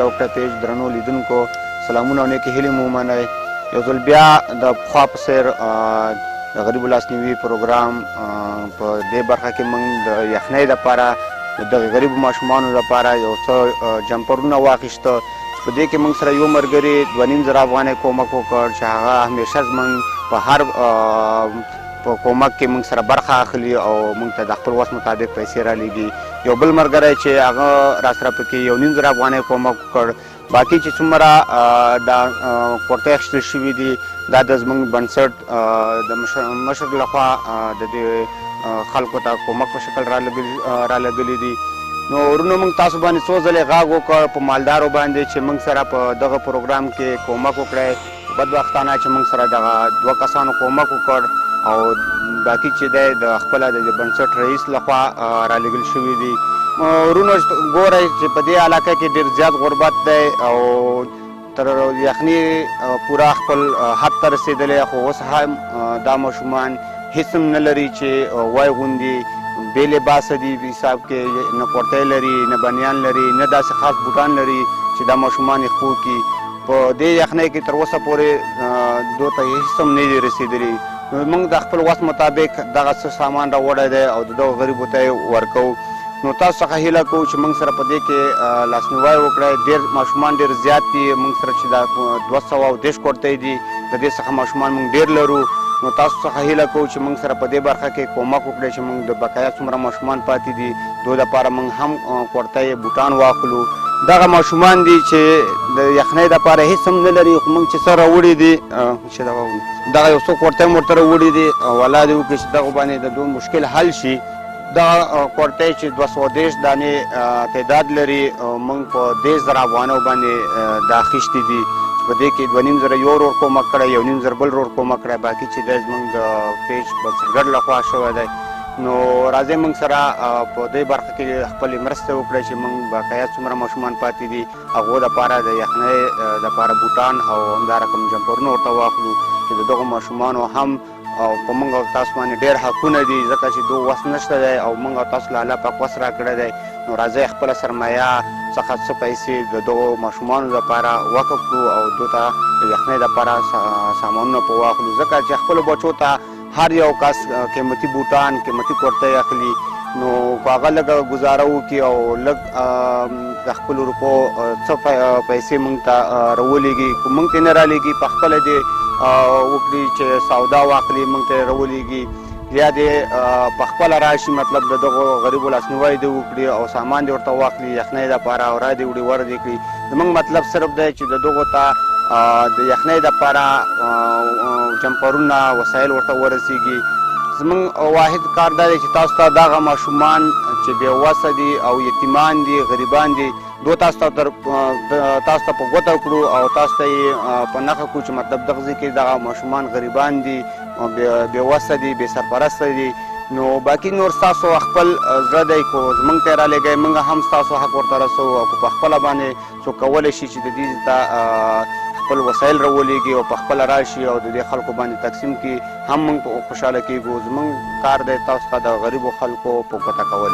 مرسته وکړه. پیج درنو لیدونکو سلامونه او نیکې هیلې مو ومنئ. یو ځل بیا د پخوا په څېر د غریبو لاسنیوي پروګرام په دې برخه کې موږ د یخنۍ دپاره د دغې غریبو ماشومانو لپاره یو څه جمپرونه واخیسته چې په دې کې موږ سره یو ملګري 2.5 افغانۍ کومک وکړ چې هغه همیشه زموږ په هر په کومک کې موږ سره برخه اخلي او موږ ته د خپل وس مطابق پیسې رالیږي. یو بل ملګری چې هغه را سره پکې 1.5 افغانۍ کومک وکړ. باقي چې څومره دا کورتۍ اخیستل شوي دي دا د زموږ بنسټ د مشر لخوا د دې خلکو ته کومک په شکل رالګلي دي. نو ورونو موږ تاسو باندې څو ځلې غږ وکړ په مالدارو باندې چې موږ سره په دغه پروګرام کې کومک وکړئ. بدبختانه چې موږ سره دغه 2 کسانو کومک وکړ او باقي چې دی د خپله د بنسټ رئیس لخوا رالېږل شوي دي. ورونو ګورئ چې په دې علاقه کې ډېر زیات غربت دی او تر یخني پوره خپل حد ته رسېدلی، خو اوس هم دا ماشومان هېڅ هم نه لري چې وای غوندي بې لباسه دي، په حساب کې نه کورتۍ لري نه بنیان لري نه داسې خاص بوټان لري چې دا ماشومان یې خپو کړي. په دې یخنۍ کې تر اوسه پورې دوی ته هېڅ هم نه دي رسېدلي. موږ د خپل وس مطابق دغه څه سامان راوړی دی او د دغو غریبو ته یې ورکوو. نو تاسو څخه هیله کوو چې موږ سره په دې کې لاسنیوی وکړئ. ډېر ماشومان ډېر زیات دي، موږ سره چې دا 230 کورتۍ دي د دې څخه ماشومان موږ ډېر لرو. نو تاسو څخه هیله کوو چې موږ سره په دې برخه کې کومک وکړئ چې موږ د بقایا څومره ماشومان پاتې دي دوی دپاره موږ هم کورتۍ بوټان واخلو. دغه ماشومان دي چې د یخنۍ دپاره هېڅ هم نه لري، خو موږ چې څه راوړي دي چې دغه یو څو کورتۍ مو ورته راوړي دي او الله دې وکړي چې دغو باندې د دوی مشکل حل شي. دغه کورتۍ چې 230 دانې تعداد لري موږ په 10,000 افغانیو باندې دا اخیستې دي. په دې کې 2.5 یو ورور کومک کړی، 1.5 بل ورور کومک کړی، باقي چې دی زموږ د پیج بنسټګر لخوا شوی دی. نو راځئ موږ سره په دې برخه کې خپلې مرستې وکړئ چې موږ بقایا څومره ماشومان پاتې دي هغو دپاره د یخنۍ دپاره بوټان او همدارقم جمپرونه ورته واخلو چې د دغو ماشومانو هم او په موږ او تاسو باندې ډېر حقونه دي ځکه چې دوی وس نشته دی او موږ او تاسو له الله پاک وس راکړی دی. نو راځئ خپله سرمایه څخه څه پیسې د دغو ماشومانو دپاره وقف کړو او دوی ته د یخنۍ دپاره سامانونه په واخلو ځکه چې خپلو بچو ته هر یو کس قیمتي بوټان قیمتي کورتۍ اخلي. نو که هغه لږه ګزاره وکړي او لږ د خپلو روپو څه پیسې موږ ته راولېږي، که موږ ته نه رالېږي په خپله دې وکړي چې سودا واخلي موږ ته یې راولېږي یا دې په خپله راشي، مطلب د دغو غریبو لاسنیوی دې وکړي او سامان دې ورته واخلي یخنۍ دپاره او را دې وړي ور دې کړي. زموږ مطلب صرف دی چې د دغو ته د یخنۍ دپاره جمپرونه وسایل ورته ورسیږي. زموږ واحد کار دا دی چې تاسو ته دغه ماشومان چې بېوسه دي او یتیمان دي غریبان دي دوی تاسو ته په ګوته کړو او تاسو ته یې په نښه کړو چې مطلب دغه ځای کې دغه ماشومان غریبان دي بېوسه دي بې سرپرسته دي. نو باقي نور ستاسو خپل زړه دی که زموږ ته یې رالیږئ موږ هم ستاسو حق ورته رسوو او که په خپله باندې څوک کولی شي چې د دې ته خپل وسایل راولېږي او په خپله راشي او د دې خلکو باندې تقسیم کړي هم موږ خوشحاله کېږو. زموږ کار دی تاسو ته د غریبو خلکو په ګوته کول.